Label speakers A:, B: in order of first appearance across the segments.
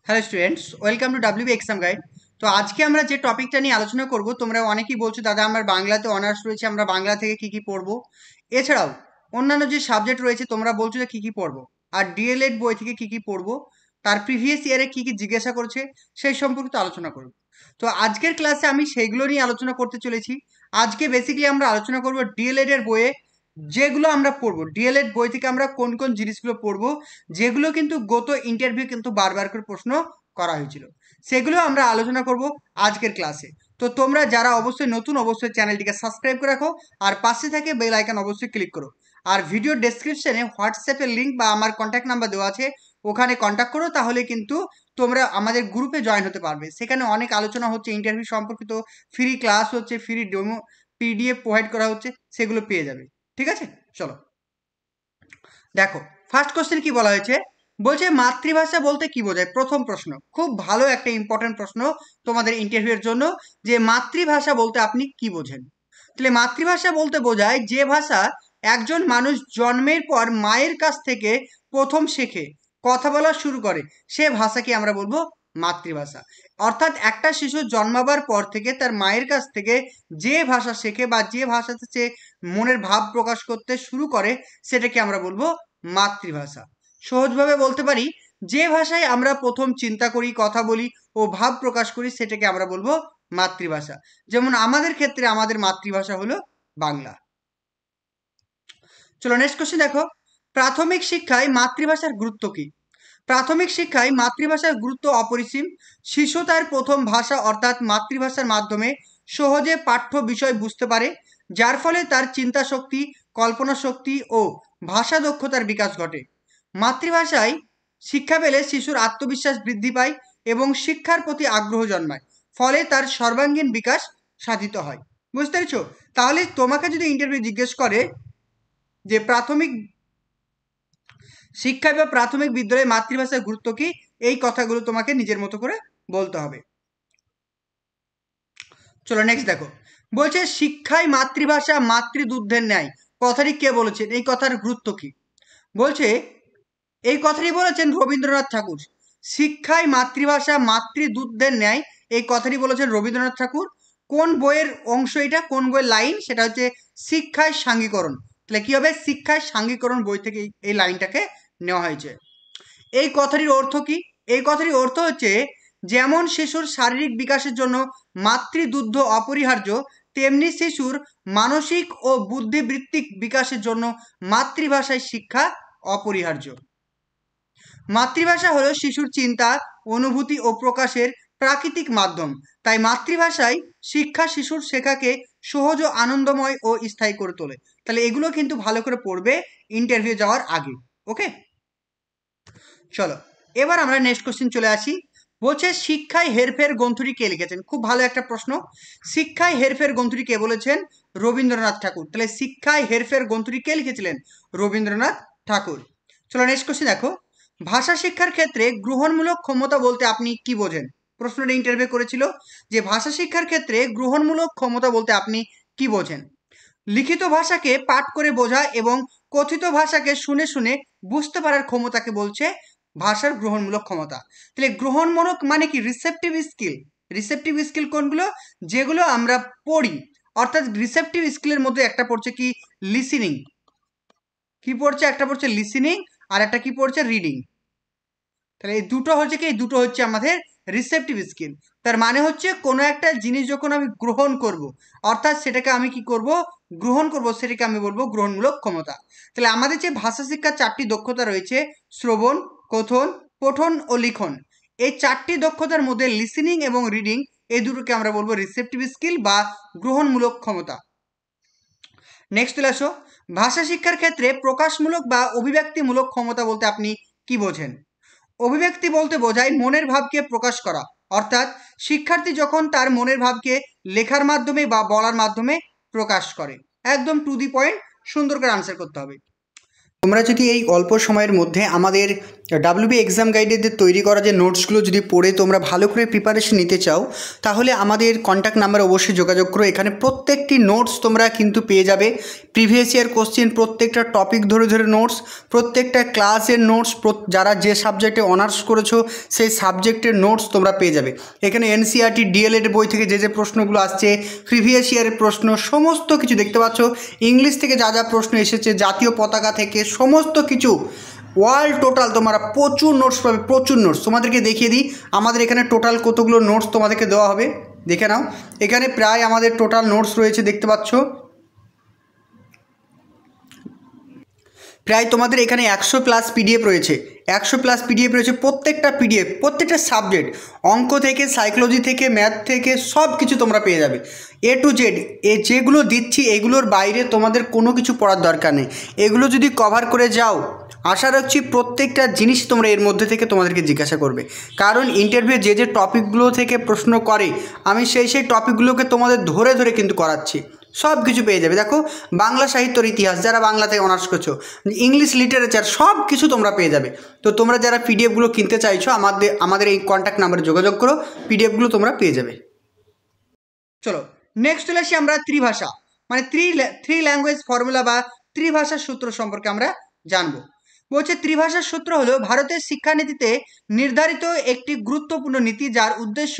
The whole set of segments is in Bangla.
A: Hello students, welcome to WB exam guide. তো আজকে আমরা যে টপিকটা নিয়ে আলোচনা করব, তোমরা অনেকেই বলছো দাদা আমার বাংলাতে অনার্স রয়েছে, আমরা বাংলা থেকে কি কি পড়বো। এছাড়াও অন্যান্য যে সাবজেক্ট রয়েছে তোমরা বলছো যে কি কি পড়বো, আর ডিএলএড বই থেকে কি কি পড়বো, তার প্রিভিয়াস ইয়ারে কি কি জিজ্ঞাসা করছে সেই সম্পর্কিত আলোচনা করব। তো আজকের ক্লাসে আমি সেইগুলো নিয়ে আলোচনা করতে চলেছি। আজকে বেসিক্যালি আমরা আলোচনা করব ডিএলএড এর বইয়ে যেগুলো আমরা পড়বো, ডিএলএড বই থেকে আমরা কোন কোন জিনিসগুলো পড়বো, যেগুলো কিন্তু গত ইন্টারভিউ কিন্তু বারবার করে প্রশ্ন করা হয়েছিল, সেগুলো আমরা আলোচনা করব আজকের ক্লাসে। তো তোমরা যারা অবশ্যই নতুন, অবশ্যই চ্যানেলটিকে সাবস্ক্রাইব করে রাখো, আর পাশে থেকে বেল আইকন অবশ্যই ক্লিক করো। আর ভিডিও ডেসক্রিপশনে হোয়াটসঅ্যাপের লিঙ্ক বা আমার কন্ট্যাক্ট নাম্বার দেওয়া আছে, ওখানে কন্ট্যাক্ট করো, তাহলে কিন্তু তোমরা আমাদের গ্রুপে জয়েন হতে পারবে। সেখানে অনেক আলোচনা হচ্ছে ইন্টারভিউ সম্পর্কিত, ফ্রি ক্লাস হচ্ছে, ফ্রি ডেমো পিডিএফ প্রোভাইড করা হচ্ছে, সেগুলো পেয়ে যাবে। ঠিক আছে, চলো দেখো। ফার্স্ট কোশ্চেন কি বলা হয়েছে, বলছে মাতৃভাষা বলতে কি বোঝায়। প্রথম প্রশ্ন, খুব ভালো একটা ইম্পর্টেন্ট প্রশ্ন তোমাদের ইন্টারভিউর জন্য, যে মাতৃভাষা বলতে আপনি কি বোঝেন। তাহলে মাতৃভাষা বলতে বোঝায় যে ভাষা একজন মানুষ জন্মের পর মায়ের কাছ থেকে প্রথম শেখে, কথা বলা শুরু করে, সে ভাষাকে আমরা বলবো মাতৃভাষা। অর্থাৎ একটা শিশু জন্মাবার পর থেকে তার মায়ের কাছ থেকে যে ভাষা শেখে বা যে ভাষাতে সে মনের ভাব প্রকাশ করতে শুরু করে, সেটাকে আমরা বলবো মাতৃভাষা। সহজভাবে বলতে পারি, যে ভাষায় আমরা প্রথম চিন্তা করি, কথা বলি ও ভাব প্রকাশ করি, সেটাকে আমরা বলবো মাতৃভাষা। যেমন আমাদের ক্ষেত্রে আমাদের মাতৃভাষা হলো বাংলা। চলো নেক্সট কোশ্চেন দেখো, প্রাথমিক শিক্ষায় মাতৃভাষার গুরুত্ব কি। প্রাথমিক শিক্ষায় মাতৃভাষার গুরুত্ব অপরিসীম। শিশু তার প্রথম ভাষা অর্থাৎ মাতৃভাষার মাধ্যমে সহজে পাঠ্য বিষয় বুঝতে পারে, যার ফলে তার চিন্তা শক্তি, কল্পনা শক্তি ও ভাষা দক্ষতার বিকাশ ঘটে। মাতৃভাষায় শিক্ষা পেলে শিশুর আত্মবিশ্বাস বৃদ্ধি পায় এবং শিক্ষার প্রতি আগ্রহ জন্মায়, ফলে তার সর্বাঙ্গীন বিকাশ সাধিত হয়। বুঝতে পেরেছো? তাহলে তোমাকে যদি ইন্টারভিউ জিজ্ঞেস করে যে প্রাথমিক শিক্ষায় বা প্রাথমিক বিদ্যালয়ে মাতৃভাষার গুরুত্ব কি, এই কথাগুলো তোমাকে নিজের মতো করে বলতে হবে। চলো নেক্সট দেখো, বলছে শিক্ষায় মাতৃভাষা মাতৃদুগ্ধের ন্যায়, কথাটি কে বলেছেন, এই কথার গুরুত্ব কি। বলছে এই কথাটি বলেছেন রবীন্দ্রনাথ ঠাকুর। শিক্ষায় মাতৃভাষা মাতৃদুগ্ধের ন্যায়, এই কথাটি বলেছেন রবীন্দ্রনাথ ঠাকুর। কোন বইয়ের অংশ এটা, কোন বইয়ের লাইন, সেটা হচ্ছে শিক্ষায় সাঙ্গীকরণ। তাহলে কি হবে, শিক্ষায় সাঙ্গীকরণ বই থেকে এই লাইনটাকে নেওয়া হয়েছে। এই কথাটির অর্থ কি, এই কথাটির অর্থ হচ্ছে যেমন শিশুর শারীরিক বিকাশের জন্য মাতৃদুগ্ধ অপরিহার্য, তেমনি শিশুর মানসিক ও বুদ্ধিবৃত্তিক বিকাশের জন্য মাতৃভাষায় শিক্ষা অপরিহার্য। মাতৃভাষা হলো শিশুর চিন্তা, অনুভূতি ও প্রকাশের প্রাকৃতিক মাধ্যম। তাই মাতৃভাষায় শিক্ষা শিশুর শেখাকে সহজ ও আনন্দময় ও স্থায়ী করে তোলে। তাহলে এগুলো কিন্তু ভালো করে পড়বে ইন্টারভিউ যাওয়ার আগে। ওকে, চলো এবার আমরা নেক্সট কোশ্চেন চলে আসি। বলছে শিক্ষায় হেরফের গ্রন্থটি কে লিখেছেন। খুব ভালো একটা প্রশ্ন। শিক্ষায় হেরফের গ্রন্থটি কে বলেছেন, রবীন্দ্রনাথ ঠাকুর। তাহলে শিক্ষায় হেরফের গ্রন্থটি কে লিখেছিলেন, রবীন্দ্রনাথ ঠাকুর। চলো নেক্সট কোশ্চেন দেখো, ভাষা শিক্ষার ক্ষেত্রে গ্রহণমূলক ক্ষমতা বলতে আপনি কি বোঝেন। প্রশ্নটা ইন্টারভিউ করেছিল যে ভাষা শিক্ষার ক্ষেত্রে গ্রহণমূলক ক্ষমতা বলতে আপনি কি বোঝেন। লিখিত ভাষাকে পাঠ করে বোঝা এবং কথিত ভাষাকে শুনে শুনে বুঝতে পারার ক্ষমতাকে বলছে ভাষার গ্রহণমূলক ক্ষমতা। তাহলে গ্রহণমূলক মানে কি, রিসেপটিভ স্কিল। রিসেপটিভ স্কিল কোনগুলো, যেগুলো আমরা পড়ি, অর্থাৎ রিসেপটিভ স্কিলের মধ্যে একটা পড়ছে কি, লিসেনিং। কি পড়ছে, একটা পড়ছে লিসেনিং, আর একটা কি পড়ছে, রিডিং। তাহলে এই দুটো হচ্ছে কি, এই দুটো হচ্ছে আমাদের রিসেপটিভ স্কিল। তার মানে হচ্ছে কোনো একটা জিনিস যখন আমি গ্রহণ করব, অর্থাৎ সেটাকে আমি কি করব, গ্রহণ করব, সেটাকে আমি বলবো গ্রহণমূলক ক্ষমতা। তাহলে আমাদের যে ভাষা শিক্ষার চারটি দক্ষতা রয়েছে, শ্রবণ, কথন, পঠন ও লিখন, এই চারটি দক্ষতার মধ্যে লিসেনিং এবং রিডিং, এই দুটোকে আমরা বলবো রিসেপটিভ স্কিল বা গ্রহণমূলক ক্ষমতা। নেক্সট চলে আসো, ভাষা শিক্ষার ক্ষেত্রে প্রকাশমূলক বা অভিব্যক্তিমূলক ক্ষমতা বলতে আপনি কি বোঝেন। অভিব্যক্তি বলতে বোঝায় মনের ভাবকে প্রকাশ করা, অর্থাৎ শিক্ষার্থী যখন তার মনের ভাবকে লেখার মাধ্যমে বা বলার মাধ্যমে প্রকাশ করে। একদম টু দি পয়েন্ট, সুন্দর করে আনসার করতে হবে। তোমরা যদি এই অল্প সময়ের মধ্যে আমাদের ডাব্লিউবি এক্সাম গাইডের তৈরি করা যে নোটসগুলো যদি পড়ে তোমরা ভালো করে প্রিপারেশন নিতে চাও, তাহলে আমাদের কন্ট্যাক্ট নাম্বারে অবশ্যই যোগাযোগ করো। এখানে প্রত্যেকটি নোটস তোমরা কিন্তু পেয়ে যাবে, প্রিভিয়াস ইয়ার কোশ্চেন, প্রত্যেকটা টপিক ধরে ধরে নোটস, প্রত্যেকটা ক্লাসের নোটস, যারা যে সাবজেক্টে অনার্স করেছো সেই সাবজেক্টের নোটস তোমরা পেয়ে যাবে। এখানে এনসিইআরটি ডিএলএড বই থেকে যে যে প্রশ্নগুলো আসছে, প্রিভিয়াস ইয়ারের প্রশ্ন, সমস্ত কিছু দেখতে পাচ্ছ। ইংলিশ থেকে যা যা প্রশ্ন এসেছে, জাতীয় পতাকা থেকে সমস্ত কিছু, ওয়ার্ল্ড টোটাল তোমরা প্রচুর নোটস পাবে, প্রচুর নোটস। তোমাদেরকে দেখিয়ে দিই আমাদের এখানে টোটাল কতগুলো নোটস তোমাদেরকে দেওয়া হবে, দেখে নাও। এখানে প্রায় আমাদের টোটাল নোটস রয়েছে, দেখতে পাচ্ছ প্রায় তোমাদের এখানে 100+ পিডিএফ রয়েছে, 100+ পিডিএফ রয়েছে। প্রত্যেকটা পিডিএফ, প্রত্যেকটা সাবজেক্ট, অঙ্ক থেকে, সাইকোলজি থেকে, ম্যাথ থেকে সব কিছু তোমরা পেয়ে যাবে, A to Z। যেগুলো দিচ্ছি এগুলোর বাইরে তোমাদের কোনো কিছু পড়ার দরকার নেই। এগুলো যদি কভার করে যাও, আশা রাখছি প্রত্যেকটা জিনিস তোমরা এর মধ্যে থেকে তোমাদেরকে জিজ্ঞাসা করবে। কারণ ইন্টারভিউ যে যে টপিকগুলো থেকে প্রশ্ন করে, আমি সেই টপিকগুলোকে তোমাদের ধরে ধরে কিন্তু করাচ্ছি, সব কিছু পেয়ে যাবে। দেখো, বাংলা সাহিত্যর ইতিহাস, যারা বাংলাতে অনার্স করছো, ইংলিশ লিটারেচার, সব কিছু তোমরা পেয়ে যাবে। তো তোমরা যারা পিডিএফগুলো কিনতে চাইছো, আমাদের এই কন্ট্যাক্ট নাম্বারে যোগাযোগ করো, পিডিএফগুলো তোমরা পেয়ে যাবে। চলো নেক্সট চলে আসি আমরা ত্রিভাষা, মানে থ্রি ল্যাঙ্গুয়েজ ফর্মুলা বা ত্রিভাষার সূত্র সম্পর্কে আমরা জানবো। বলছে ত্রিভাষার সূত্র হলো ভারতের শিক্ষানীতিতে নির্ধারিত একটি গুরুত্বপূর্ণ নীতি, যার উদ্দেশ্য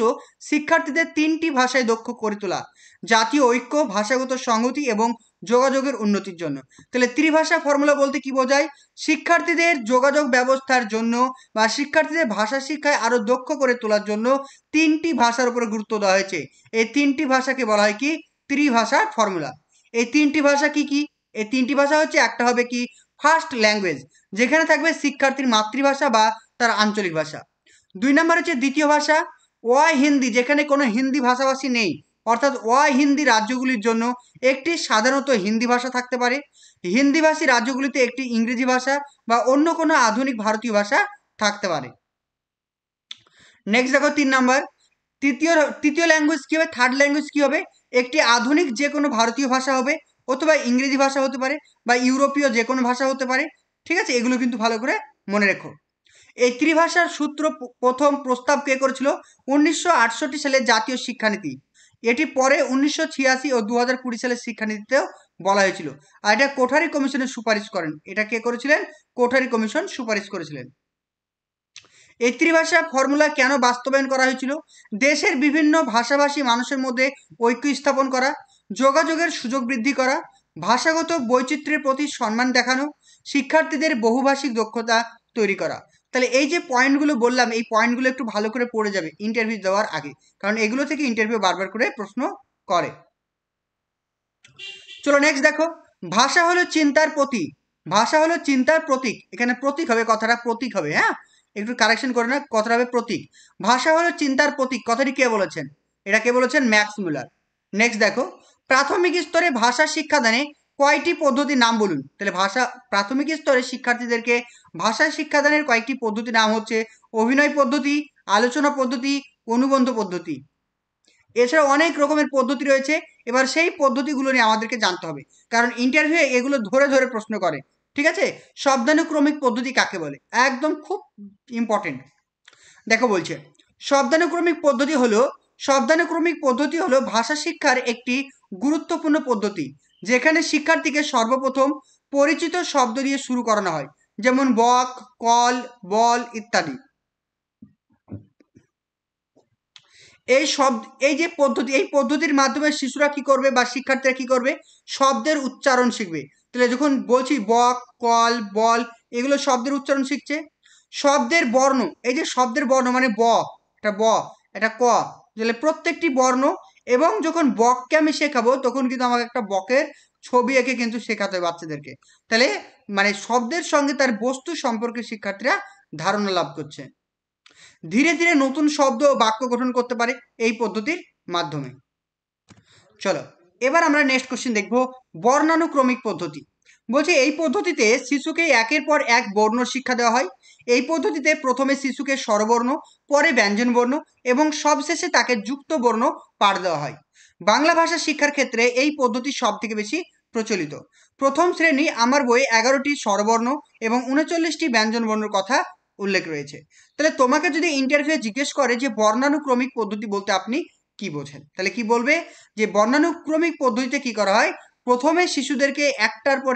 A: শিক্ষার্থীদের 3টি ভাষায় দক্ষ করে তোলা, জাতীয় ঐক্য, ভাষাগত সংহতি এবং যোগাযোগের উন্নতির জন্য। তাহলে ত্রিভাষা ফর্মুলা বলতে কি বোঝায়? শিক্ষার্থীদের যোগাযোগ ব্যবস্থার জন্য বা শিক্ষার্থীদের ভাষা শিক্ষায় আরো দক্ষ করে তোলার জন্য 3টি ভাষার উপরে গুরুত্ব দেওয়া হয়েছে। এই 3টি ভাষাকে বলা হয় কি? ত্রিভাষার ফর্মুলা। এই 3টি ভাষা কি কি? এই 3টি ভাষা হচ্ছে, একটা হবে কি ফার্স্ট ল্যাঙ্গুয়েজ, যেখানে থাকবে শিক্ষার্থীর মাতৃভাষা বা তার আঞ্চলিক ভাষা। 2 নম্বর হচ্ছে দ্বিতীয় ভাষা, ওয়াই হিন্দি, যেখানে কোনো হিন্দি ভাষাভাষী নেই, অর্থাৎ ওয়াই হিন্দি রাজ্যগুলির জন্য একটি সাধারণত হিন্দি ভাষা থাকতে পারে। হিন্দিভাষী রাজ্যগুলিতে একটি ইংরেজি ভাষা বা অন্য কোনো আধুনিক ভারতীয় ভাষা থাকতে পারে। নেক্সট দেখো 3 নম্বর, তৃতীয় ল্যাঙ্গুয়েজ কি হবে? থার্ড ল্যাঙ্গুয়েজ কি হবে? একটি আধুনিক যে কোনো ভারতীয় ভাষা হবে, অথবা ইংরেজি ভাষা হতে পারে, বা ইউরোপীয় যে কোনো ভাষা হতে পারে। ঠিক আছে, এগুলো কিন্তু ভালো করে মনে রেখো। এই ত্রিভাষার সূত্র প্রথম প্রস্তাব কে করেছিল? 1968 সালের জাতীয় শিক্ষানীতি। এটি পরে 1986 ও 2020 সালের শিক্ষানীতিতেও বলা হয়েছিল। আর এটা কোঠারি কমিশনের সুপারিশ করেন। এটা কে করেছিলেন? কোঠারি কমিশন সুপারিশ করেছিলেন। এই ত্রিভাষা ফর্মুলা কেন বাস্তবায়ন করা হয়েছিল? দেশের বিভিন্ন ভাষাভাষী মানুষের মধ্যে ঐক্য স্থাপন করা, যোগাযোগের সুযোগ বৃদ্ধি করা, ভাষাগত বৈচিত্র্যের প্রতি সম্মান দেখানো, শিক্ষার্থীদের বহুভাষিক দক্ষতা তৈরি করা। তাহলে এই যে পয়েন্টগুলো বললাম, এই পয়েন্টগুলো একটু ভালো করে পড়ে যাবে ইন্টারভিউ দেওয়ার আগে, কারণ এগুলো থেকে ইন্টারভিউ বারবার করে প্রশ্ন করে। চলো নেক্সট দেখো, ভাষা হলো চিন্তার প্রতীক। ভাষা হলো চিন্তার প্রতীক, এখানে প্রতীক হবে, কথাটা প্রতীক হবে, হ্যাঁ একটু কারেকশন করে না, কথাটা হবে প্রতীক। ভাষা হলো চিন্তার প্রতীক, কথাটি কে বলেছেন? এটা কে বলেছেন? ম্যাক্স মুলার। নেক্সট দেখো, প্রাথমিক স্তরে ভাষা শিক্ষাদানে কয়টি পদ্ধতির নাম বলুন। তাহলে প্রাথমিক স্তরে শিক্ষার্থীদেরকে ভাষা শিক্ষাদানের কয়েকটি পদ্ধতির নাম হচ্ছে অভিনয় পদ্ধতি, আলোচনা পদ্ধতি, অনুবন্ধ পদ্ধতি। এছাড়া অনেক রকমের পদ্ধতি রয়েছে। এবার সেই পদ্ধতিগুলো নিয়ে আমাদেরকে জানতে হবে, কারণ ইন্টারভিউ এগুলো ধরে ধরে প্রশ্ন করে। ঠিক আছে, শব্দানুক্রমিক পদ্ধতি কাকে বলে? একদম খুব ইম্পর্টেন্ট। দেখো বলছে, শব্দানুক্রমিক পদ্ধতি হলো ভাষা শিক্ষার একটি গুরুত্বপূর্ণ পদ্ধতি, যেখানে শিক্ষার্থীকে সর্বপ্রথম পরিচিত শব্দ দিয়ে শুরু করানো হয়, যেমন বক, কল, বল ইত্যাদি। এই পদ্ধতির মাধ্যমে শিশুরা কি করবে বা শিক্ষার্থীরা কি করবে? শব্দের উচ্চারণ শিখবে। তাহলে যখন বলছি বক, কল, বল, এগুলো শব্দের উচ্চারণ শিখছে। শব্দের বর্ণ, এই যে শব্দের বর্ণ মানে ব, এটা ব, এটা ক, তাহলে প্রত্যেকটি বর্ণ। এবং যখন বককে আমি শেখাবো, তখন কিন্তু আমাকে একটা বকের ছবি এঁকে কিন্তু শেখাতে হবে বাচ্চাদেরকে। তাহলে মানে শব্দের সঙ্গে তার বস্তু সম্পর্কে শিক্ষার্থীরা ধারণা লাভ করছে। ধীরে ধীরে নতুন শব্দ ও বাক্য গঠন করতে পারে এই পদ্ধতির মাধ্যমে। চলো এবার আমরা নেক্সট কোশ্চেন দেখবো, বর্ণানুক্রমিক পদ্ধতি। বলছে এই পদ্ধতিতে শিশুকে একের পর এক বর্ণ শিক্ষা দেওয়া হয়। এই পদ্ধতিতে প্রথমে শিশুকে স্বরবর্ণ, পরে ব্যঞ্জন বর্ণ এবং সবশেষে তাকে যুক্ত বর্ণ পাঠ দেওয়া হয়। বাংলা ভাষা শিক্ষার ক্ষেত্রে এই পদ্ধতি সব থেকে বেশি প্রচলিত। প্রথম শ্রেণী আমার বইয়ে 11টি স্বরবর্ণ এবং 39টি ব্যঞ্জনবর্ণের কথা উল্লেখ রয়েছে। তাহলে তোমাকে যদি ইন্টারভিউ জিজ্ঞেস করে যে বর্ণানুক্রমিক পদ্ধতি বলতে আপনি কি বোঝেন, তাহলে কি বলবে যে বর্ণানুক্রমিক পদ্ধতিতে কি করা হয়, প্রথমে শিশুদেরকে একটার পর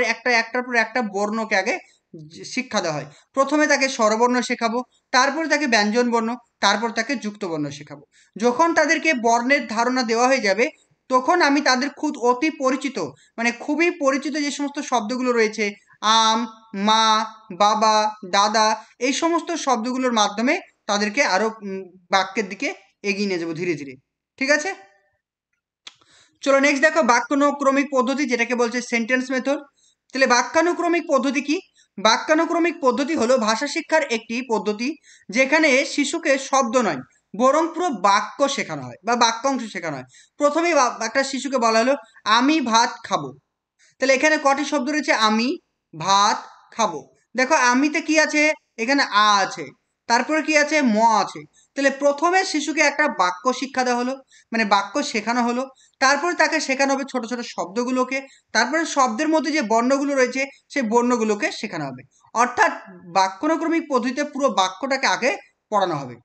A: একটা বর্ণকে আগে শিক্ষা দেওয়া হয়। প্রথমে তাকে স্বরবর্ণ শেখাবো, তারপরে তাকে ব্যঞ্জন বর্ণ, তারপর তাকে যুক্ত বর্ণ শেখাবো। যখন তাদেরকে বর্ণের ধারণা দেওয়া হয়ে যাবে, তখন আমি তাদের অতি পরিচিত, মানে খুবই পরিচিত যে সমস্ত শব্দগুলো রয়েছে, আম, মা, বাবা, দাদা, এই সমস্ত শব্দগুলোর মাধ্যমে তাদেরকে আরো বাক্যের দিকে এগিয়ে নিয়ে যাবো ধীরে ধীরে। ঠিক আছে, চলো নেক্সট দেখো বাক্যানুক্রমিক পদ্ধতি, যেটাকে বলছে সেন্টেন্স মেথড। তাহলে বাক্যানুক্রমিক পদ্ধতি কি? বাক্যানুক্রমিক পদ্ধতি হলো ভাষা শিক্ষার একটি পদ্ধতি যেখানে শিশুকে শব্দ নয় বরং পুরো বাক্য শেখানো হয় বা বাক্যাংশ শেখানো হয়। প্রথমেই একটা শিশুকে বলা হলো আমি ভাত খাবো। তাহলে এখানে কটি শব্দ রয়েছে? আমি ভাত খাবো। দেখো আমিতে কি আছে? এখানে আ আছে, তারপরে কি আছে? ম আছে। তাহলে প্রথমে শিশুকে একটা বাক্য শিক্ষা দেওয়া হলো, মানে বাক্য শেখানো হলো। তারপরে তাকে শেখানো হবে ছোট ছোট শব্দগুলোকে, তারপরে শব্দের মধ্যে যে বর্ণগুলো রয়েছে সেই বর্ণগুলোকে শেখানো হবে। অর্থাৎ বাক্যানুক্রমিক পদ্ধতিতে পুরো বাক্যটাকে আগে পড়ানো হবে।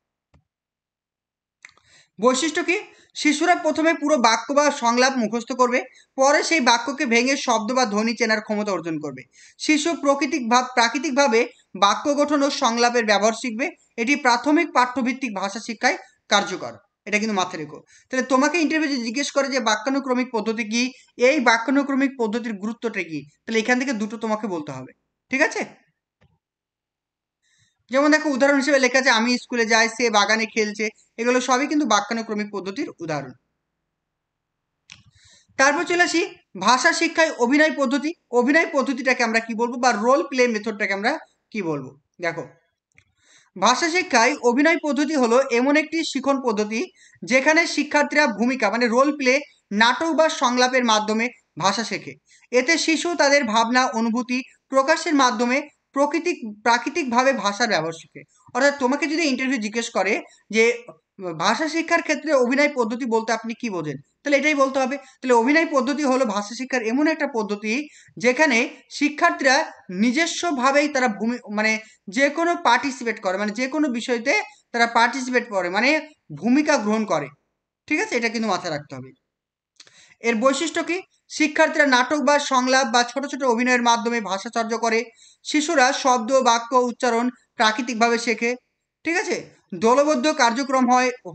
A: বৈশিষ্ট্য কি? শিশুরা প্রথমে পুরো বাক্য বা সংলাপ মুখস্থ করবে, পরে সেই বাক্যকে ভেঙে শব্দ বা ধ্বনি চেনার ক্ষমতা অর্জন করবে। শিশু প্রাকৃতিকভাবে বাক্য গঠন ও সংলাপের ব্যবহার শিখবে। এটি প্রাথমিক পাঠ্যভিত্তিক ভাষা শিক্ষায় কার্যকর। এটা কিন্তু মাথায় রেখো। তাহলে তোমাকে ইন্টারভিউ জিজ্ঞেস করে যে বাক্যানুক্রমিক পদ্ধতি কি, এই বাক্যানুক্রমিক পদ্ধতির গুরুত্বটা কি, তাহলে এখান থেকে দুটো তোমাকে বলতে হবে। ঠিক আছে, যেমন দেখো উদাহরণ হিসেবে লেখা আছে আমি স্কুলে যাই, সে বাগানে খেলছে। এগুলো সবই কিন্তু বাক্যানুক্রমিক পদ্ধতির উদাহরণ। তারপর চলে আসি ভাষা শিক্ষায় অভিনয় পদ্ধতি। অভিনয় পদ্ধতিটাকে আমরা কি বলবো, বা রোল প্লে মেথডটাকে আমরা কি বলবো? দেখো, ভাষা শিক্ষায় অভিনয় পদ্ধতি হলো এমন একটি শিখন পদ্ধতি যেখানে শিক্ষার্থীরা ভূমিকা মানে রোল প্লে, নাটক বা সংলাপের মাধ্যমে ভাষা শেখে। এতে শিশু তাদের ভাবনা অনুভূতি প্রকাশের মাধ্যমে প্রাকৃতিকভাবে ভাষার ব্যবহার শেখে। অর্থাৎ তোমাকে যদি ইন্টারভিউ জিজ্ঞেস করে যে ভাষা শিক্ষার ক্ষেত্রে অভিনয় পদ্ধতি বলতে আপনি কি বোঝেন, তাহলে এটাই বলতে হবে। তাহলে অভিনয় পদ্ধতি হলো ভাষা শিক্ষার এমন একটা পদ্ধতি যেখানে শিক্ষার্থীরা নিজস্বভাবেই তারা মানে যে কোনো পার্টিসিপেট করে, মানে যে কোনো বিষয়তে তারা পার্টিসিপেট করে, মানে ভূমিকা গ্রহণ করে। ঠিক আছে, এটা কিন্তু মাথায় রাখতে হবে। এর বৈশিষ্ট্য কি? শিক্ষার্থীরা নাটক বা সংলাপ বা ছোট ছোট অভিনয়ের মাধ্যমে ভাষাচর্য করে। শিশুরা শব্দ বাক্য উচ্চারণ প্রাকৃতিকভাবে শেখে। ঠিক আছে, দলবদ্ধ কার্যক্রম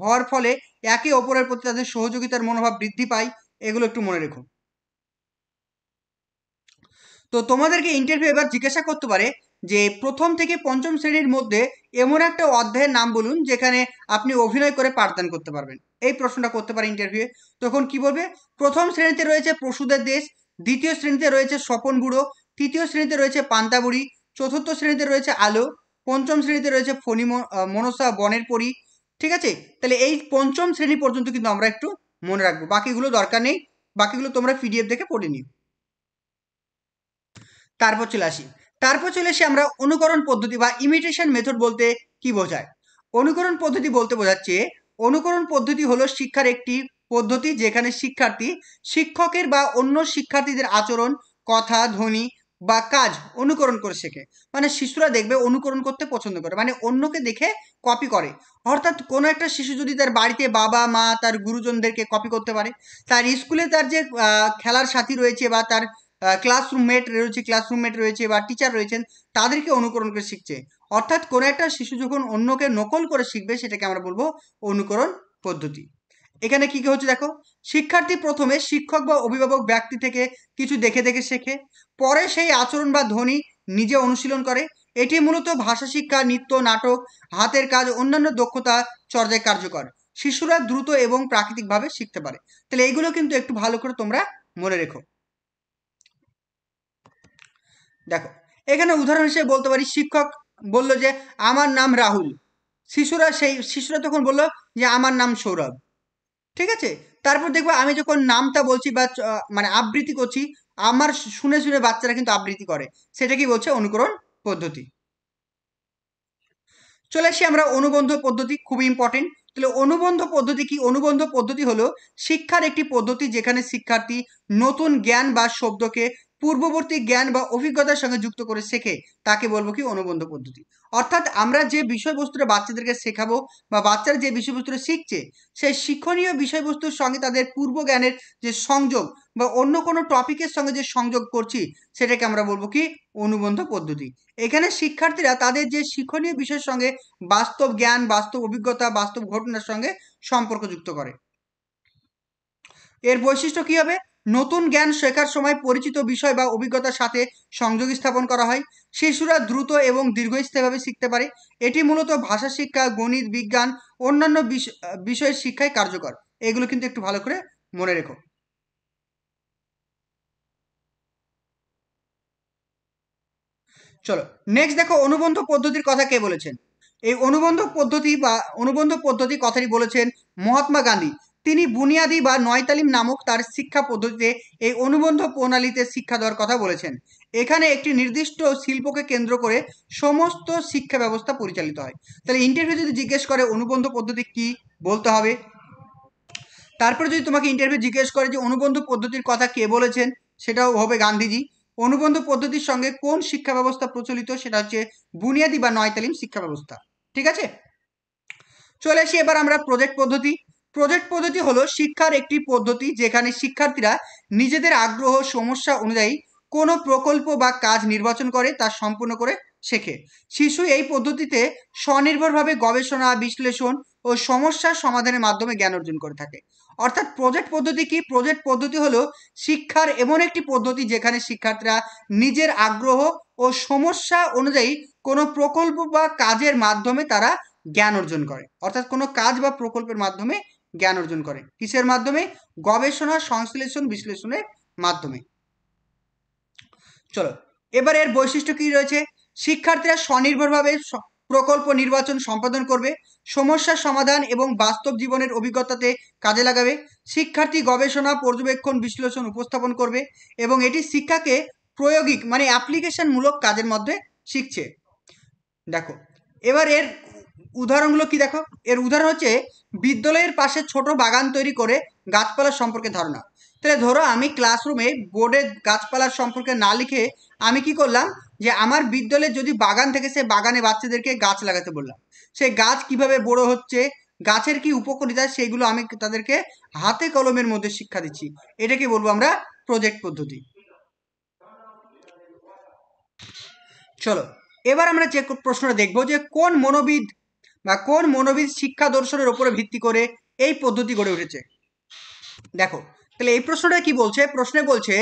A: হওয়ার ফলে একে অপরের প্রতি তাদের সহযোগিতার মনোভাব বৃদ্ধি পায়। এগুলো একটু মনে রেখো। তো তোমাদেরকে ইন্টারভিউ এবার জিজ্ঞাসা করতে পারে যে প্রথম থেকে পঞ্চম শ্রেণীর মধ্যে এমন একটা অধ্যায়ের নাম বলুন যেখানে আপনি অভিনয় করে পাঠদান করতে পারবেন। এই প্রশ্নটা করতে পারে ইন্টারভিউ। তখন কি বলবে? প্রথম শ্রেণীতে রয়েছে পশুদের দেশ, দ্বিতীয় শ্রেণীতে রয়েছে স্বপন বুড়ো, তৃতীয় শ্রেণীতে রয়েছে পান্তাবুড়ি, চতুর্থ শ্রেণীতে রয়েছে আলো, পঞ্চম শ্রেণীতে রয়েছে মনসা বনের পরী। ঠিক আছে, তাহলে এই পঞ্চম শ্রেণী পর্যন্ত কিন্তু আমরা একটু মনে রাখবো, বাকিগুলো দরকার নেই, বাকিগুলো তোমরা পিডিএফ দেখে পড়ে নিও। তারপর চলে আসি আমরা অনুকরণ পদ্ধতি বা ইমিটেশন মেথড বলতে কি বোঝায়। অনুকরণ পদ্ধতি বলতে বোঝাচ্ছে অনুকরণ পদ্ধতি হলো শিক্ষার একটি পদ্ধতি যেখানে শিক্ষার্থী শিক্ষকের বা অন্য শিক্ষার্থীদের আচরণ, কথা, ধ্বনি বা কাজ অনুকরণ করে শেখে। মানে শিশুরা দেখবে অনুকরণ করতে পছন্দ করে, মানে অন্যকে দেখে কপি করে। অর্থাৎ কোনো একটা শিশু যদি তার বাড়িতে বাবা মা তার গুরুজনদেরকে কপি করতে পারে, তার স্কুলে তার যে খেলার সাথী রয়েছে বা তার ক্লাসরুমমেট রয়েছে বা টিচার রয়েছেন, তাদেরকে অনুকরণ করে শিখছে। অর্থাৎ কোনো একটা শিশু যখন অন্যকে নকল করে শিখবে সেটাকে আমরা বলবো অনুকরণ পদ্ধতি। এখানে কি কি হচ্ছে দেখো, শিক্ষার্থী প্রথমে শিক্ষক বা অভিভাবক ব্যক্তি থেকে কিছু দেখে দেখে শেখে, পরে সেই আচরণ বা ধ্বনি নিজে অনুশীলন করে। এটি মূলত ভাষা শিক্ষা, নৃত্য, নাটক, হাতের কাজ, অন্যান্য দক্ষতা চর্চায় কার্যকর। শিশুরা দ্রুত এবং প্রাকৃতিকভাবে শিখতে পারে। তাহলে এইগুলো কিন্তু একটু ভালো করে তোমরা মনে রেখো। দেখো, এখানে উদাহরণ হিসেবে বলতে পারি শিক্ষক বলল যে আমার নাম রাহুল, শিশুরা তখন বলল যে আমার নাম সৌরভ। ঠিক আছে, তারপর দেখবো আমি যখন নামটা বলছি বা মানে আবৃত্তি করছি, আমার শুনে শুনে বাচ্চারা কিন্তু আবৃত্তি করে। সেটা কি বলছে? অনুকরণ পদ্ধতি। চলে আসি আমরা অনুবন্ধ পদ্ধতি, খুবই ইম্পর্টেন্ট। তাহলে অনুবন্ধ পদ্ধতি কি? অনুবন্ধ পদ্ধতি হলো শিক্ষার একটি পদ্ধতি যেখানে শিক্ষার্থী নতুন জ্ঞান বা শব্দকে পূর্ববর্তী জ্ঞান বা অভিজ্ঞতার সঙ্গে যুক্ত করে শেখে তাকে বলবো কি অনুবন্ধ পদ্ধতি। অর্থাৎ আমরা যে বিষয়বস্তুটা বাচ্চাদেরকে শেখাবো বা বাচ্চারা যে বিষয়বস্তুটা শিখছে সেই শিক্ষণীয় বিষয়বস্তুর সঙ্গে তাদের পূর্ব জ্ঞানের যে সংযোগ বা অন্য কোনো টপিকের সঙ্গে যে সংযোগ করছি সেটাকে আমরা বলবো কি অনুবন্ধ পদ্ধতি। এখানে শিক্ষার্থীরা তাদের যে শিক্ষণীয় বিষয়ের সঙ্গে বাস্তব জ্ঞান, বাস্তব অভিজ্ঞতা, বাস্তব ঘটনার সঙ্গে সম্পর্ক যুক্ত করে। এর বৈশিষ্ট্য কি হবে? নতুন জ্ঞান শেখার সময় পরিচিত বিষয় বা অভিজ্ঞতার সাথে সংযোগ স্থাপন করা হয়। শিশুরা দ্রুত এবং দীর্ঘস্থায়ীভাবে শিখতে পারে। এটি মূলত ভাষা শিক্ষা, গণিত, বিজ্ঞান, অন্যান্য বিষয়ের শিক্ষায় কার্যকর। এগুলো কিন্তু একটু ভালো করে মনে রেখো। চলো নেক্সট দেখো, অনুবন্ধ পদ্ধতির কথা কে বলেছেন? এই অনুবন্ধ পদ্ধতি কথাটি বলেছেন মহাত্মা গান্ধী। তিনি বুনিয়াদি বা নয়তালিম নামক তার শিক্ষা পদ্ধতিতে এই অনুবন্ধ প্রণালীতে শিক্ষা দেওয়ার কথা বলেছেন। এখানে একটি নির্দিষ্ট শিল্পকে কেন্দ্র করে সমস্ত শিক্ষা ব্যবস্থা পরিচালিত হয়। তাহলে ইন্টারভিউ যদি জিজ্ঞেস করে অনুবন্ধ পদ্ধতি কি, বলতে হবে। তারপরে যদি তোমাকে ইন্টারভিউ জিজ্ঞেস করে যে অনুবন্ধ পদ্ধতির কথা কে বলেছেন, সেটাও হবে গান্ধীজি। অনুবন্ধ পদ্ধতির সঙ্গে কোন শিক্ষা ব্যবস্থা প্রচলিত, সেটা হচ্ছে বুনিয়াদি বা নয়তালিম শিক্ষা ব্যবস্থা। ঠিক আছে, চলে আসি এবার আমরা প্রজেক্ট পদ্ধতি। প্রজেক্ট পদ্ধতি হলো শিক্ষার একটি পদ্ধতি যেখানে শিক্ষার্থীরা নিজেদের আগ্রহ সমস্যা অনুযায়ী কোনো প্রকল্প বা কাজ নির্বাচন করে তা সম্পূর্ণ করে শেখে। শিশু এই পদ্ধতিতে স্বনির্ভরভাবে গবেষণা, বিশ্লেষণ ও সমস্যার সমাধানের মাধ্যমে জ্ঞান অর্জন করে থাকে। অর্থাৎ প্রজেক্ট পদ্ধতি কি? প্রজেক্ট পদ্ধতি হলো শিক্ষার এমন একটি পদ্ধতি যেখানে শিক্ষার্থীরা নিজের আগ্রহ ও সমস্যা অনুযায়ী কোনো প্রকল্প বা কাজের মাধ্যমে তারা জ্ঞান অর্জন করে। অর্থাৎ কোনো কাজ বা প্রকল্পের মাধ্যমে জ্ঞান অর্জন করে। কিসের মাধ্যমে? গবেষণা, সংশ্লেষণ, বিশ্লেষণের মাধ্যমে। চলো এবার এর বৈশিষ্ট্য কি রয়েছে? শিক্ষার্থীরা স্বনির্ভরভাবে প্রকল্প নির্বাচন সম্পাদন করবে, সমস্যার সমাধান এবং বাস্তব জীবনের অভিজ্ঞতাতে কাজে লাগাবে। শিক্ষার্থী গবেষণা, পর্যবেক্ষণ, বিশ্লেষণ উপস্থাপন করবে এবং এটি শিক্ষাকে প্রায়োগিক মানে অ্যাপ্লিকেশনমূলক কাজের মধ্যে শিখছে। দেখো এবার এর উদাহরণগুলো কি দেখো। এর উদাহরণ হচ্ছে বিদ্যালয়ের পাশে ছোট বাগান তৈরি করে গাছপালা সম্পর্কে ধারণা। তাহলে ধরো আমি ক্লাসরুমে বোর্ডে গাছপালার সম্পর্কে না লিখে আমি কি করলাম, যে আমার বিদ্যালয়ে যদি বাগান থেকে সে বাগানে বাচ্চাদেরকে গাছ লাগাতে বললাম। সেই গাছ কিভাবে বড় হচ্ছে, গাছের কি উপকারিতা, সেগুলো আমি তাদেরকে হাতে কলমের মধ্যে শিক্ষা দিচ্ছি। এটাকে বলবো আমরা প্রজেক্ট পদ্ধতি। চলো এবার আমরা যে প্রশ্নটা দেখবো যে কোন মনোবিদ শিক্ষা দর্শনের উপরে ভিত্তি করে এই পদ্ধতি গড়ে উঠেছে। দেখো তাহলে এই প্রশ্নটা কি বলছে? প্রশ্নে বলছে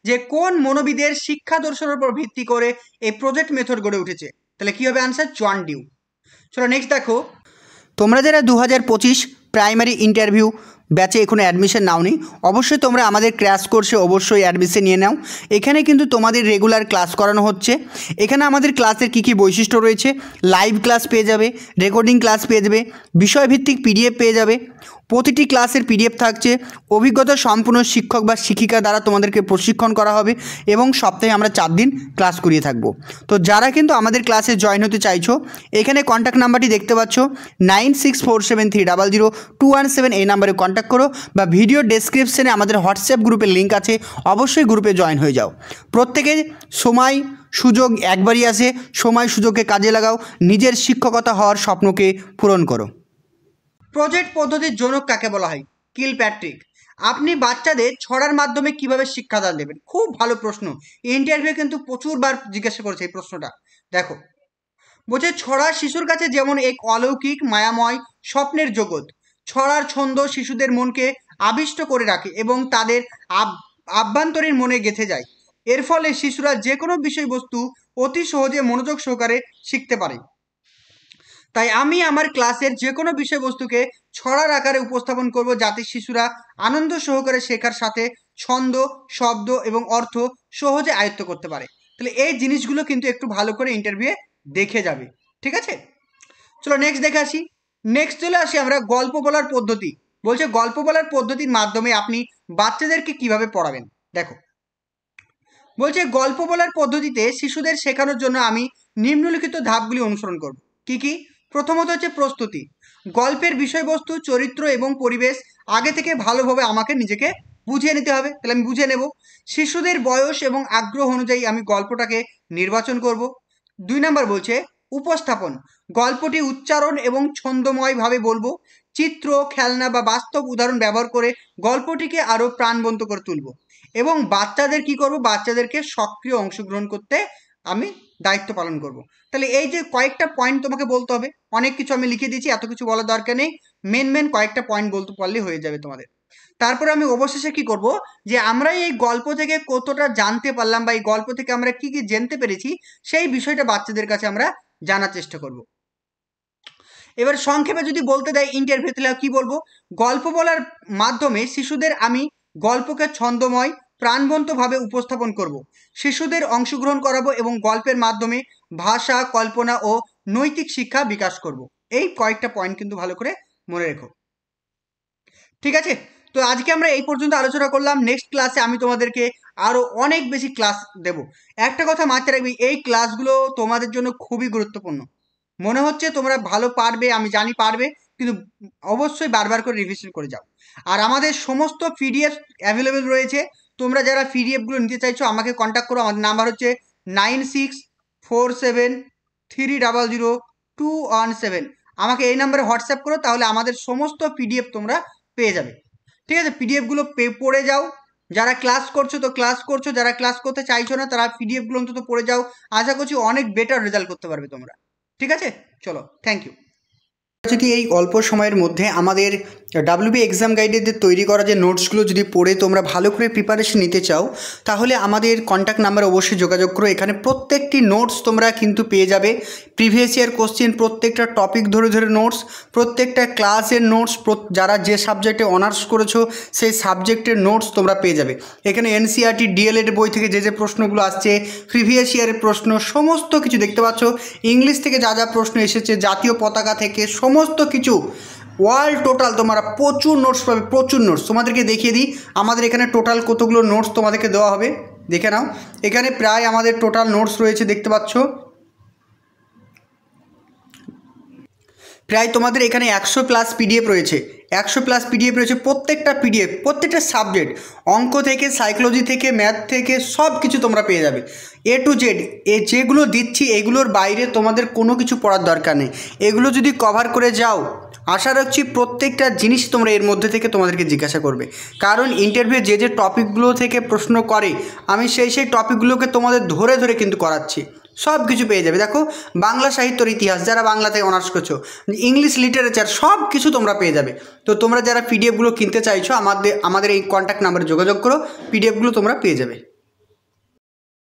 A: যে কোন মনোবিদের শিক্ষা দর্শনের উপর ভিত্তি করে এই প্রজেক্ট মেথড গড়ে উঠেছে। তাহলে কি হবে আনসার? জন ডিউ। চলো নেক্সট দেখো, তোমরা যারা 2025 প্রাইমারি ইন্টারভিউ ব্যাচে এখনো অ্যাডমিশন নাওনি, অবশ্যই তোমরা আমাদের ক্র্যাশ কোর্সে অবশ্যই অ্যাডমিশন নিয়ে নাও। এখানে কিন্তু তোমাদের রেগুলার ক্লাস করানো হচ্ছে। এখানে আমাদের ক্লাসের কী কী বৈশিষ্ট্য রয়েছে, লাইভ ক্লাস পেয়ে যাবে, রেকর্ডিং ক্লাস পেয়ে যাবে, বিষয়ভিত্তিক পিডিএফ পেয়ে যাবে। প্রতিটি ক্লাসের পিডিএফ থাকছে, অভিজ্ঞতা সম্পূর্ণ শিক্ষক বা শিক্ষিকা দ্বারা তোমাদেরকে প্রশিক্ষণ করা হবে এবং সপ্তাহে আমরা 4 দিন ক্লাস করিয়ে থাকবো। তো যারা কিন্তু আমাদের ক্লাসে জয়েন হতে চাইছো, এখানে কন্ট্যাক্ট নাম্বারটি দেখতে পাচ্ছ 9647300217, এই নাম্বারে কন্ট্যাক্ট করো বা ভিডিও ডেসক্রিপশনে আমাদের হোয়াটসঅ্যাপ গ্রুপের লিঙ্ক আছে, অবশ্যই গ্রুপে জয়েন হয়ে যাও। প্রত্যেকে সময় সুযোগ একবারই আসে, সময় সুযোগকে কাজে লাগাও, নিজের শিক্ষকতা হওয়ার স্বপ্নকে পূরণ করো। প্রজেক্ট পদ্ধতির জনক কাকে বলা হয়? কিলপ্যাট্রিক। আপনি বাচ্চাদের ছড়ার মাধ্যমে কিভাবে শিক্ষাদান দেবেন? খুব ভালো প্রশ্ন, ইন্টারভিউ কিন্তু প্রচুরবার জিজ্ঞাসা করেছে এই প্রশ্নটা। দেখো বলছে ছড়া শিশুর কাছে যেমন এক অলৌকিক মায়াময় স্বপ্নের জগৎ। ছড়ার ছন্দ শিশুদের মনকে আবিষ্ট করে রাখে এবং তাদের আভ্যন্তরীণ মনে গেঁথে যায়। এর ফলে শিশুরা যে কোনো বিষয়বস্তু অতি সহজে মনোযোগ সহকারে শিখতে পারে। তাই আমি আমার ক্লাসের যে কোনো বিষয়বস্তুকে ছড়ার আকারে উপস্থাপন করব যাতে শিশুরা আনন্দ সহকারে শেখার সাথে ছন্দ, শব্দ এবং অর্থ সহজে আয়ত্ত করতে পারে। তাহলে এই জিনিসগুলো কিন্তু একটু ভালো করে ইন্টারভিউয়ে দেখে যাবে। ঠিক আছে, চলো নেক্সট দেখে আসি। নেক্সট চলে আসি আমরা গল্প বলার পদ্ধতি। বলছে গল্প বলার পদ্ধতির মাধ্যমে আপনি বাচ্চাদেরকে কিভাবে পড়াবেন। দেখো বলছে গল্প বলার পদ্ধতিতে শিশুদের শেখানোর জন্য আমি নিম্নলিখিত ধাপগুলি অনুসরণ করব। কি কি? প্রথমত হচ্ছে প্রস্তুতি। গল্পের বিষয়বস্তু, চরিত্র এবং পরিবেশ আগে থেকে ভালোভাবে আমাকে নিজেকে বুঝিয়ে নিতে হবে, তাহলে আমি বুঝে নেব। শিশুদের বয়স এবং আগ্রহ অনুযায়ী আমি গল্পটাকে নির্বাচন করব। 2 নাম্বার বলছে উপস্থাপন, গল্পটি উচ্চারণ এবং ছন্দময়ভাবে বলবো। চিত্র, খেলনা বা বাস্তব উদাহরণ ব্যবহার করে গল্পটিকে আরো প্রাণবন্ত করে তুলব। এবং বাচ্চাদের কি করব, বাচ্চাদেরকে সক্রিয় অংশগ্রহণ করতে আমি দায়িত্ব পালন করব। তাহলে এই যে কয়েকটা পয়েন্ট তোমাকে বলতে হবে, অনেক কিছু আমি লিখে দিয়েছি, এত কিছু বলার দরকার নেই, মেন কয়েকটা পয়েন্ট বলতে পারলে হয়ে যাবে তোমাদের। তারপরে আমি অবশেষে কি করব, যে আমরা এই গল্প থেকে কতটা জানতে পারলাম বা এই গল্প থেকে আমরা কি কি জানতে পেরেছি সেই বিষয়টা বাচ্চাদের কাছে আমরা জানার চেষ্টা করব। এবার সংক্ষেপে যদি বলতে দেয় ইন্টারভিউ, তাহলে কি বলবো, গল্প বলার মাধ্যমে শিশুদের আমি গল্পকে ছন্দময় প্রাণবন্তভাবে উপস্থাপন করব। শিশুদের অংশগ্রহণ করাবো এবং গল্পের মাধ্যমে ভাষা, কল্পনা ও নৈতিক শিক্ষা বিকাশ করব। এই কয়েকটা পয়েন্ট কিন্তু ভালো করে মনে রেখো, ঠিক আছে? তো আজকে আমরা এই পর্যন্ত আলোচনা করলাম। নেক্সট ক্লাসে আমি তোমাদেরকে আরো অনেক বেশি ক্লাস দেব। একটা কথা মাথায় রাখবি, এই ক্লাসগুলো তোমাদের জন্য খুবই গুরুত্বপূর্ণ। মনে হচ্ছে তোমরা ভালো পারবে, আমি জানি পারবে, কিন্তু অবশ্যই বারবার করে রিভিশন করে যাও। আর আমাদের সমস্ত পিডিএফ অ্যাভেলেবেল রয়েছে। তোমরা যারা পিডিএফগুলো নিতে চাইছো আমাকে কন্ট্যাক্ট করো। আমাদের নাম্বার হচ্ছে 9647300217। আমাকে এই নাম্বারে হোয়াটসঅ্যাপ করো, তাহলে আমাদের সমস্ত পিডিএফ তোমরা পেয়ে যাবে। ঠিক আছে, পিডিএফগুলো পড়ে যাও। যারা ক্লাস করছো তো ক্লাস করছো, যারা ক্লাস করতে চাইছো না তারা পিডিএফগুলো অন্তত পড়ে যাও। আশা করছি অনেক বেটার রেজাল্ট করতে পারবে তোমরা। ঠিক আছে, চলো, থ্যাংক ইউ। যদি এই অল্প সময়ের মধ্যে আমাদের ডাব্লিউবি এক্সাম গাইডের তৈরি করা যে নোটসগুলো যদি পড়ে তোমরা ভালো করে প্রিপারেশন নিতে চাও, তাহলে আমাদের কন্ট্যাক্ট নাম্বারে অবশ্যই যোগাযোগ করো। এখানে প্রত্যেকটি নোটস তোমরা কিন্তু পেয়ে যাবে, প্রিভিয়াস ইয়ার কোশ্চেন, প্রত্যেকটা টপিক ধরে ধরে নোটস, প্রত্যেকটা ক্লাসের নোটস, যারা যে সাবজেক্টে অনার্স করেছো সেই সাবজেক্টের নোটস তোমরা পেয়ে যাবে। এখানে এনসিইআরটি, ডিএলএড বই থেকে যে যে প্রশ্নগুলো আসছে, প্রিভিয়াস ইয়ারের প্রশ্ন, সমস্ত কিছু দেখতে পাচ্ছ। ইংলিশ থেকে যা যা প্রশ্ন এসেছে, জাতীয় পতাকা থেকে সমস্ত কিছু, ওয়ার্ল্ড টোটাল তোমরা প্রচুর নোটস পাবে, প্রচুর নোটস। তোমাদেরকে দেখিয়ে দিই আমাদের এখানে টোটাল কতগুলো নোটস তোমাদেরকে দেওয়া হবে, দেখে নাও। এখানে প্রায় আমাদের টোটাল নোটস রয়েছে, দেখতে পাচ্ছ প্রায় তোমাদের এখানে 100+ পিডিএফ রয়েছে, 100+ পিডিএফ রয়েছে। প্রত্যেকটা পিডিএফ, প্রত্যেকটা সাবজেক্ট, অঙ্ক থেকে, সাইকোলজি থেকে, ম্যাথ থেকে সব কিছু তোমরা পেয়ে যাবে, A to Z। যেগুলো দিচ্ছি এগুলোর বাইরে তোমাদের কোনো কিছু পড়ার দরকার নেই। এগুলো যদি কভার করে যাও, আশা রাখছি প্রত্যেকটা জিনিস তোমরা এর মধ্যে থেকে তোমাদেরকে জিজ্ঞাসা করবে। কারণ ইন্টারভিউ যে যে টপিকগুলো থেকে প্রশ্ন করে আমি সেই টপিকগুলোকে তোমাদের ধরে ধরে কিন্তু করাচ্ছি। সব কিছু পেয়ে যাবে। দেখো, বাংলা সাহিত্যর ইতিহাস, যারা বাংলা থেকে অনার্স করছো, ইংলিশ লিটারেচার, সব কিছু তোমরা পেয়ে যাবে। তো তোমরা যারা পিডিএফগুলো কিনতে চাইছো আমাদের এই কন্ট্যাক্ট নাম্বারে যোগাযোগ করো, পিডিএফগুলো তোমরা পেয়ে যাবে।